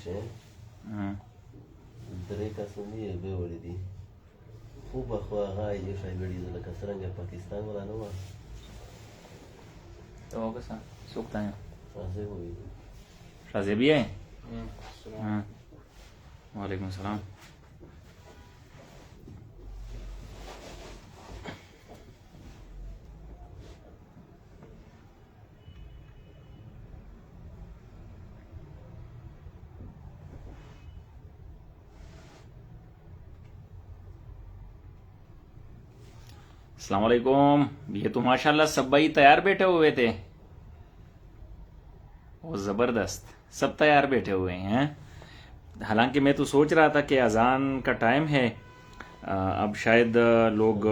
شي درې کسان دي به وړي دي خو بخوا هغه یو شی وړي لکه څرنګه پاکستان ولا نه و تو ہوگا سا سوکھتا ہے راځي وایي شازی بھی ہے وعلیکم السلام. السلام علیکم. یہ تو ماشاءاللہ سب بھائی تیار بیٹھے ہوئے تھے. وہ زبردست سب تیار بیٹھے ہوئے ہیں. حالانکہ میں تو سوچ رہا تھا کہ اذان کا ٹائم ہے, اب شاید لوگ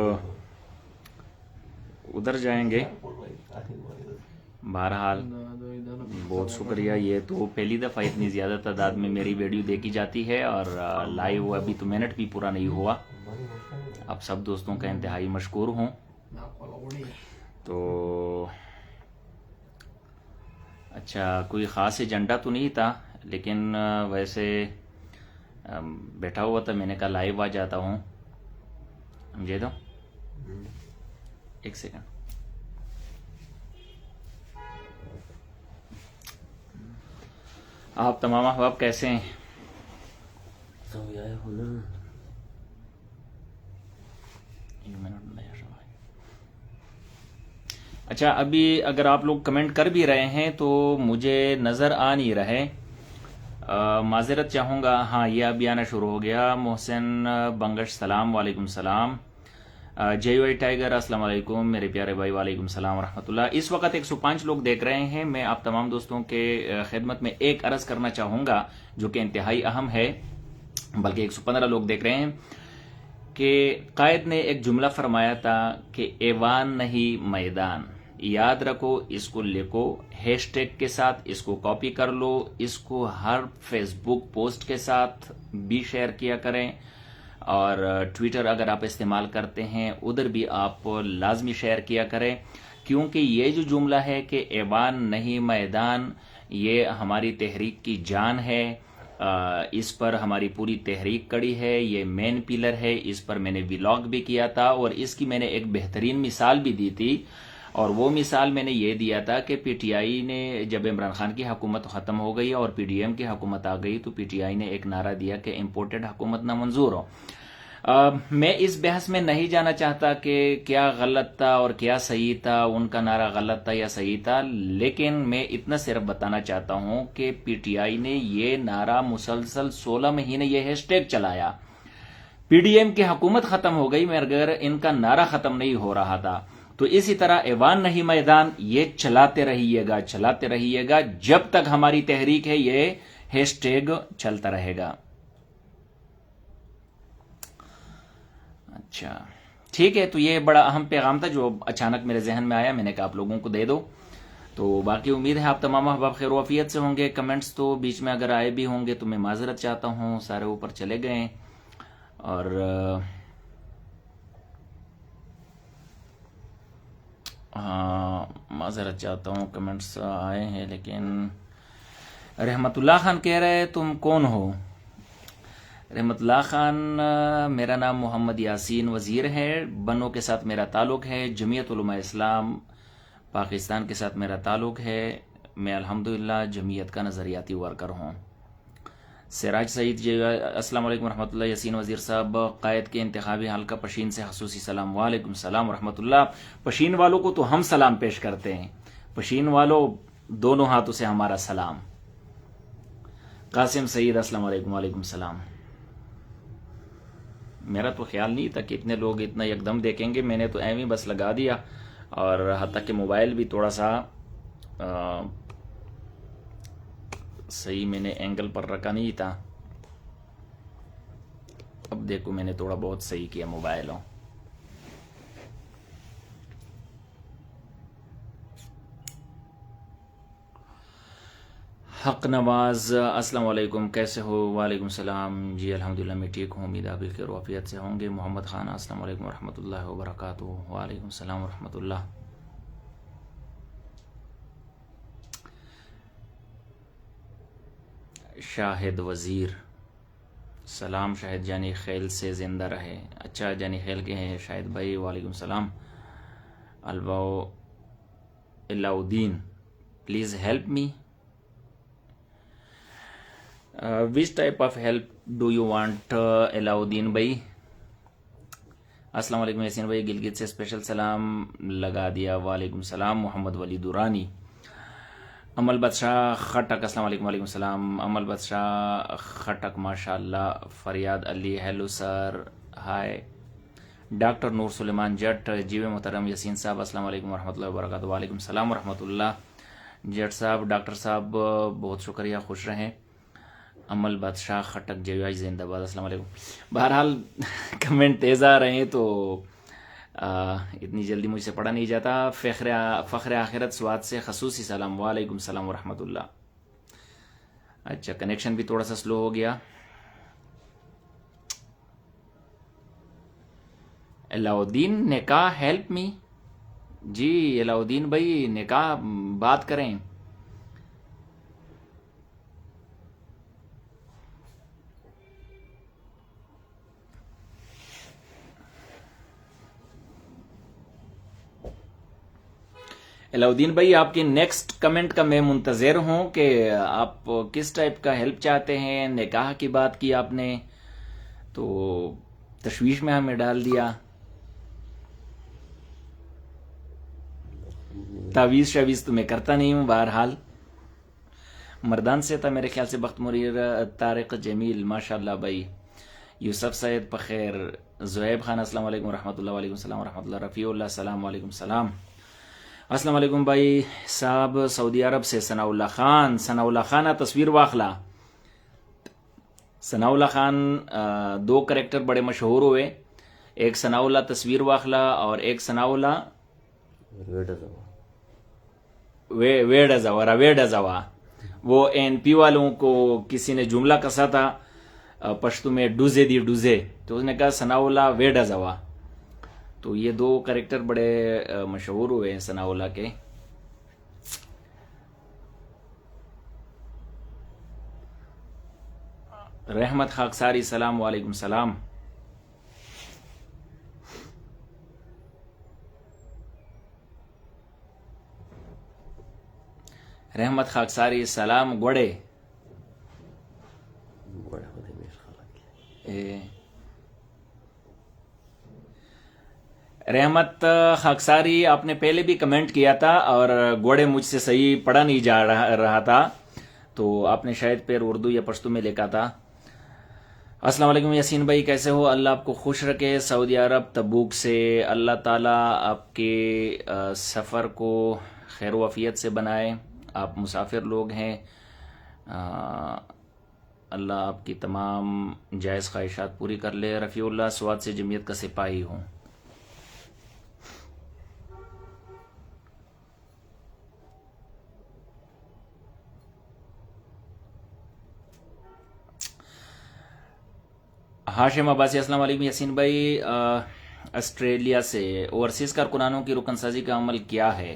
ادھر جائیں گے. بہرحال بہت شکریہ. یہ تو پہلی دفعہ اتنی زیادہ تعداد میں میری ویڈیو دیکھی جاتی ہے اور لائیو ابھی تو منٹ بھی پورا نہیں ہوا. اب سب دوستوں کا انتہائی مشکور ہوں. تو اچھا کوئی خاص ایجنڈا تو نہیں تھا, لیکن ویسے بیٹھا ہوا تھا, میں نے کہا لائیو آ جاتا ہوں. سمجھے تو ایک سیکنڈ. آپ تمام احباب کیسے ہیں؟ اچھا ابھی اگر آپ لوگ کمنٹ کر بھی رہے ہیں تو مجھے نظر آ نہیں رہے, معذرت چاہوں گا. ہاں یہ ابھی آنا شروع ہو گیا. محسن بنگش سلام, وعلیکم السلام. جے وائی ٹائیگر السلام علیکم میرے پیارے بھائی, وعلیکم السلام ورحمۃ اللہ. اس وقت 105 لوگ دیکھ رہے ہیں. میں آپ تمام دوستوں کے خدمت میں ایک عرض کرنا چاہوں گا جو کہ انتہائی اہم ہے, بلکہ 115 لوگ دیکھ رہے ہیں, کہ قائد نے ایک جملہ فرمایا تھا کہ ایوان نہیں میدان. یاد رکھو, اس کو لکھو ہیش ٹیگ کے ساتھ, اس کو کاپی کر لو, اس کو ہر فیس بک پوسٹ کے ساتھ بھی شیئر کیا کریں, اور ٹویٹر اگر آپ استعمال کرتے ہیں ادھر بھی آپ لازمی شیئر کیا کریں, کیونکہ یہ جو جملہ ہے کہ ایوان نہیں میدان, یہ ہماری تحریک کی جان ہے. اس پر ہماری پوری تحریک کڑی ہے, یہ مین پیلر ہے. اس پر میں نے ولاگ بھی کیا تھا اور اس کی میں نے ایک بہترین مثال بھی دی تھی, اور وہ مثال میں نے یہ دیا تھا کہ پی ٹی آئی نے جب عمران خان کی حکومت ختم ہو گئی اور پی ڈی ایم کی حکومت آ گئی تو پی ٹی آئی نے ایک نعرہ دیا کہ امپورٹڈ حکومت نہ منظور ہو. میں اس بحث میں نہیں جانا چاہتا کہ کیا غلط تھا اور کیا صحیح تھا, ان کا نعرہ غلط تھا یا صحیح تھا, لیکن میں اتنا صرف بتانا چاہتا ہوں کہ پی ٹی آئی نے یہ نعرہ مسلسل 16 مہینے یہ ہیش ٹیگ چلایا. پی ڈی ایم کی حکومت ختم ہو گئی مگر ان کا نعرہ ختم نہیں ہو رہا تھا. تو اسی طرح ایوان نہیں میدان یہ چلاتے رہیے گا جب تک ہماری تحریک ہے, یہ ہیش ٹیگ چلتا رہے گا. اچھا ٹھیک ہے, تو یہ بڑا اہم پیغام تھا جو اچانک میرے ذہن میں آیا, میں نے کہا آپ لوگوں کو دے دو. تو باقی امید ہے آپ تمام احباب خیر و عافیت سے ہوں گے. کمنٹس تو بیچ میں اگر آئے بھی ہوں گے تو میں معذرت چاہتا ہوں, سارے اوپر چلے گئے اور معذرت چاہتا ہوں. کمنٹس آئے ہیں لیکن رحمت اللہ خان کہہ رہے تم کون ہو؟ رحمت اللہ خان میرا نام محمد یاسین وزیر ہے. بنوں کے ساتھ میرا تعلق ہے, جمعیت علماء اسلام پاکستان کے ساتھ میرا تعلق ہے. میں الحمدللہ جمعیت کا نظریاتی ورکر ہوں. سراج سعید جی السلام علیکم ورحمۃ اللہ. یاسین وزیر صاحب قائد کے انتخابی حلقہ پشین سے خصوصی سلام. وعلیکم السلام ورحمۃ اللہ. پشین والوں کو تو ہم سلام پیش کرتے ہیں, پشین والوں دونوں ہاتھوں سے ہمارا سلام. قاسم سعید السلام علیکم. وعلیکم السلام. میرا تو خیال نہیں تھا کہ اتنے لوگ اتنا یکدم دیکھیں گے, میں نے تو ایویں بس لگا دیا, اور حتیٰ کہ موبائل بھی تھوڑا سا صحیح میں نے اینگل پر رکھا نہیں تھا. اب دیکھو میں نے تھوڑا بہت صحیح کیا موبائل ہو. حق نواز السلام علیکم, کیسے ہو؟ وعلیکم السلام. جی الحمدللہ میں ٹھیک ہوں, امید آپ خیر و عافیت سے ہوں گے. محمد خان السلام علیکم ورحمۃ اللہ وبرکاتہ. وعلیکم السلام ورحمۃ اللہ. شاہد وزیر، سلام شاہد جانی خیل سے زندہ رہے. اچھا جانی خیل کے ہیں شاہد بھائی، وعلیکم السلام. الباؤ Alauddin, please help me. Which type of help do you want Alauddin بھائی؟ السلام علیکم یاسین بھائی، گلگت سے اسپیشل سلام لگا دیا. وعلیکم السلام. محمد ولی دورانی. امل بادشاہ خٹک، السلام علیکم. وعلیکم السلام. امل بادشاہ خٹک ماشاء اللہ. فریاد علی، ہیلو سر، ہائے. ڈاکٹر نور سلیمان جٹ، جیو محترم یاسین صاحب، السلام علیکم ورحمۃ اللہ وبرکاتہ. وعلیکم السلام ورحمۃ اللہ. جٹ صاحب، ڈاکٹر صاحب بہت شکریہ، خوش رہیں. امل بادشاہ خٹک جیو زندہ باد، السلام علیکم. بہرحال کمنٹ تیز آ رہے ہیں تو اتنی جلدی مجھ سے پڑھا نہیں جاتا. فخر آخرت سوات سے خصوصی سلام، وعلیکم السلام ورحمۃ اللہ. اچھا کنیکشن بھی تھوڑا سا سلو ہو گیا. علاؤدین نکاح ہیلپ می. جی علاؤدین بھائی نکاح بات کریں. علاؤدین بھائی آپ کی نیکسٹ کمنٹ کا میں منتظر ہوں کہ آپ کس ٹائپ کا ہیلپ چاہتے ہیں. نکاح کی بات کی آپ نے تو تشویش میں ہمیں ڈال دیا. تعویذ شاویز تو میں کرتا نہیں ہوں. بہرحال مردان سے تھا میرے خیال سے. بخت مریر طارق جمیل ماشاء اللہ بھائی. یوسف سید بخیر. زہیب خان السلام علیکم ورحمۃ اللہ. وعلیکم السلام ورحمۃ اللہ. رفیع اللہ السلام علیکم السلام. السلام علیکم بھائی صاحب. سعودی عرب سے ثناء اللہ خان. ثناء اللہ خان تصویر واخلا. ثناء اللہ خان دو کریکٹر بڑے مشہور ہوئے، ایک ثناء اللہ تصویر واخلا اور ایک ثناء اللہ ویڈ ازوا. وہ این پی والوں کو کسی نے جملہ کسا تھا پشتو میں ڈوزے دی ڈوزے، تو اس نے کہا ثناء اللہ ویڈ ازوا. تو یہ دو کریکٹر بڑے مشہور ہوئے ہیں ثناء اللہ کے. رحمت خاکساری سلام، وعلیکم السلام. رحمت خاکساری سلام. گوڑے رحمت خاکساری آپ نے پہلے بھی کمنٹ کیا تھا اور گوڑے مجھ سے صحیح پڑھا نہیں جا رہا تھا، تو آپ نے شاید پھر اردو یا پشتو میں لکھا تھا. السلام علیکم یاسین بھائی، کیسے ہو؟ اللہ آپ کو خوش رکھے. سعودی عرب تبوک سے اللہ تعالیٰ آپ کے سفر کو خیر و عافیت سے بنائے. آپ مسافر لوگ ہیں، اللہ آپ کی تمام جائز خواہشات پوری کر لے. رفیع اللہ سوات سے جمعیت کا سپاہی ہوں. ہاشم عباسی السلام علیکم یاسین بھائی. آسٹریلیا سے اوورسیز کارکنانوں کی رکن سازی کا عمل کیا ہے؟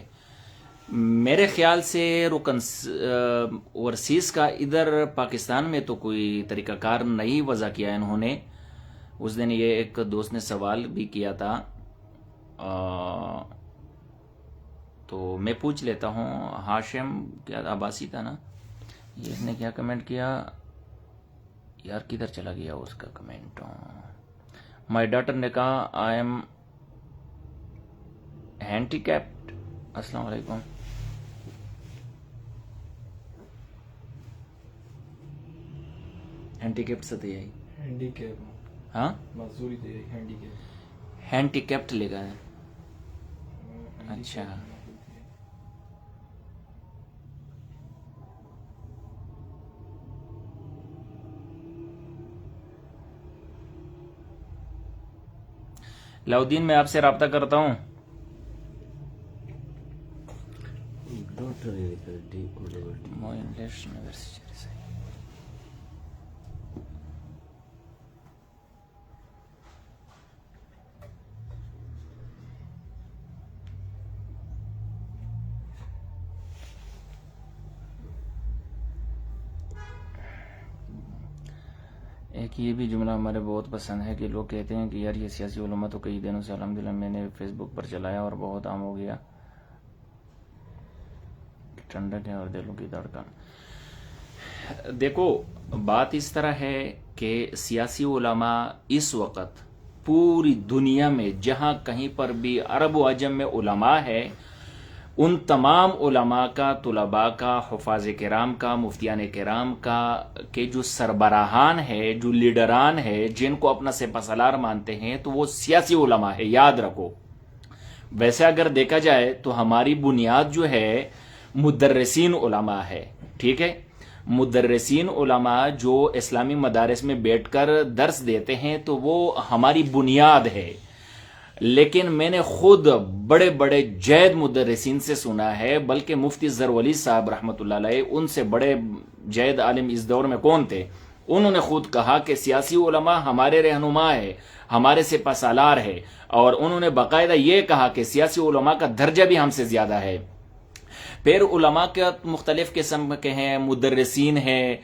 میرے خیال سے رکن اوورسیز کا ادھر پاکستان میں تو کوئی طریقہ کار نہیں وضع کیا انہوں نے. اس دن یہ ایک دوست نے سوال بھی کیا تھا، تو میں پوچھ لیتا ہوں. ہاشم کیا عباسی تھا نا، یہ اس نے کیا کمنٹ کیا یار، کدھر چلا گیا اس کا کمنٹ؟ مائی ڈاٹر نے کہا آئی ایم ہینڈی کیپڈ. السلام علیکم. ہینڈی کیپڈ سے تھی یہی ہینڈی کیپ، ہاں معذوری تھی ہینڈی کیپ. ہینڈی کیپڈ لکھا ہے. اچھا علاؤدین، میں آپ سے رابطہ کرتا ہوں. ایک یہ بھی جملہ ہمارے بہت پسند ہے کہ لوگ کہتے ہیں کہ یار یہ سیاسی علماء تو کئی دنوں سے الحمدللہ میں نے فیس بک پر چلایا اور بہت عام ہو گیا. ٹھنڈک ہے اور دلوں کی دھڑکن. دیکھو بات اس طرح ہے کہ سیاسی علماء اس وقت پوری دنیا میں جہاں کہیں پر بھی عرب و عجم میں علماء ہے، ان تمام علماء کا، طلباء کا، حفاظ کرام کا، مفتیان کرام کا کہ جو سربراہان ہے، جو لیڈران ہے، جن کو اپنا سپہ سالار مانتے ہیں، تو وہ سیاسی علماء ہے. یاد رکھو. ویسے اگر دیکھا جائے تو ہماری بنیاد جو ہے مدرسین علماء ہے. ٹھیک ہے، مدرسین علماء جو اسلامی مدارس میں بیٹھ کر درس دیتے ہیں تو وہ ہماری بنیاد ہے. لیکن میں نے خود بڑے بڑے جید مدرسین سے سنا ہے، بلکہ مفتی زرولی صاحب رحمۃ اللہ علیہ، ان سے بڑے جید عالم اس دور میں کون تھے، انہوں نے خود کہا کہ سیاسی علماء ہمارے رہنما ہے، ہمارے سپہ سالار ہے، اور انہوں نے باقاعدہ یہ کہا کہ سیاسی علماء کا درجہ بھی ہم سے زیادہ ہے. پھر علماء کے مختلف قسم کے ہیں، مدرسین ہیں،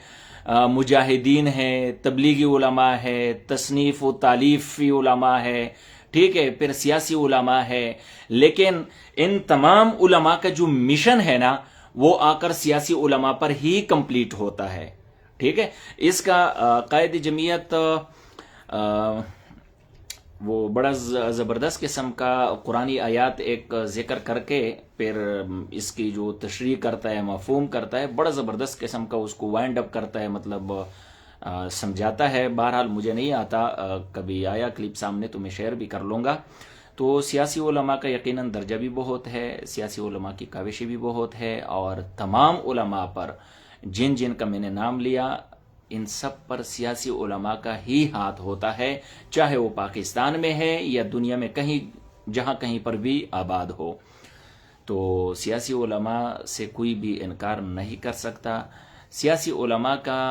مجاہدین ہیں، تبلیغی علماء ہے، تصنیف و تالیفی علماء ہے. ٹھیک ہے، پھر سیاسی علماء ہے. لیکن ان تمام علماء کا جو مشن ہے نا، وہ آ کر سیاسی علماء پر ہی کمپلیٹ ہوتا ہے. ٹھیک ہے، اس کا قائد جمعیت وہ بڑا زبردست قسم کا قرآنی آیات ایک ذکر کر کے پھر اس کی جو تشریح کرتا ہے، مفہوم کرتا ہے، بڑا زبردست قسم کا اس کو وائنڈ اپ کرتا ہے، مطلب سمجھاتا ہے. بہرحال مجھے نہیں آتا، کبھی آیا کلپ سامنے تو میں شیئر بھی کر لوں گا. تو سیاسی علماء کا یقیناً درجہ بھی بہت ہے، سیاسی علماء کی کاوشیں بھی بہت ہے، اور تمام علماء پر جن جن کا میں نے نام لیا، ان سب پر سیاسی علماء کا ہی ہاتھ ہوتا ہے، چاہے وہ پاکستان میں ہے یا دنیا میں کہیں جہاں کہیں پر بھی آباد ہو. تو سیاسی علماء سے کوئی بھی انکار نہیں کر سکتا. سیاسی علماء کا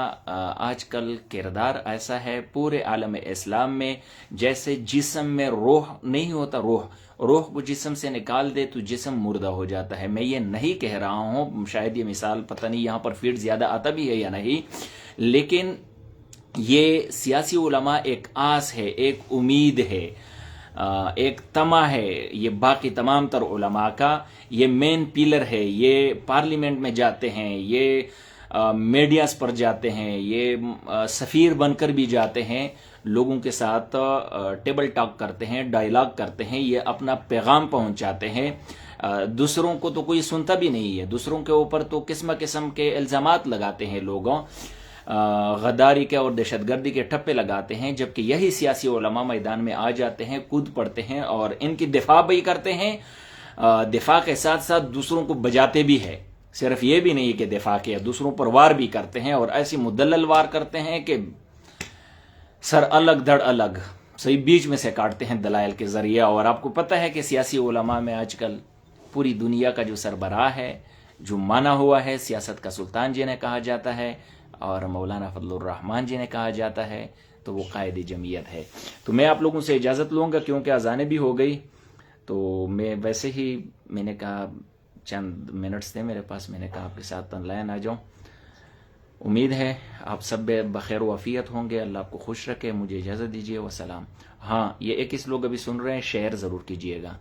آج کل کردار ایسا ہے پورے عالم اسلام میں، جیسے جسم میں روح نہیں ہوتا، روح کو جسم سے نکال دے تو جسم مردہ ہو جاتا ہے. میں یہ نہیں کہہ رہا ہوں، شاید یہ مثال پتہ نہیں یہاں پر فیڈ زیادہ آتا بھی ہے یا نہیں، لیکن یہ سیاسی علماء ایک آس ہے، ایک امید ہے، ایک طمع ہے. یہ باقی تمام تر علماء کا یہ مین پیلر ہے. یہ پارلیمنٹ میں جاتے ہیں، یہ میڈیاز پر جاتے ہیں، یہ سفیر بن کر بھی جاتے ہیں، لوگوں کے ساتھ ٹیبل ٹاک کرتے ہیں، ڈائیلاگ کرتے ہیں، یہ اپنا پیغام پہنچاتے ہیں. دوسروں کو تو کوئی سنتا بھی نہیں ہے، دوسروں کے اوپر تو قسم قسم کے الزامات لگاتے ہیں لوگوں، غداری کے اور دہشت گردی کے ٹھپے لگاتے ہیں، جبکہ یہی سیاسی علماء میدان میں آ جاتے ہیں، کود پڑتے ہیں اور ان کی دفاع بھی کرتے ہیں. دفاع کے ساتھ ساتھ دوسروں کو بجاتے بھی ہیں. صرف یہ بھی نہیں کہ دفاع کیا، دوسروں پر وار بھی کرتے ہیں، اور ایسی مدلل وار کرتے ہیں کہ سر الگ دھڑ الگ صحیح بیچ میں سے کاٹتے ہیں دلائل کے ذریعے. اور آپ کو پتہ ہے کہ سیاسی علماء میں آج کل پوری دنیا کا جو سربراہ ہے، جو مانا ہوا ہے، سیاست کا سلطان جنہیں کہا جاتا ہے اور مولانا فضل الرحمان جنہیں کہا جاتا ہے، تو وہ قائد جمعیت ہے. تو میں آپ لوگوں سے اجازت لوں گا کیونکہ اذانیں بھی ہو گئی. تو میں ویسے ہی میں نے کہا چند منٹس تھے میرے پاس، میں نے کہا آپ کے ساتھ لائن آ جاؤں. امید ہے آپ سب بخیر و عافیت ہوں گے، اللہ آپ کو خوش رکھے. مجھے اجازت دیجیے، والسلام. ہاں، یہ 21 لوگ ابھی سن رہے ہیں، شیئر ضرور کیجیے گا.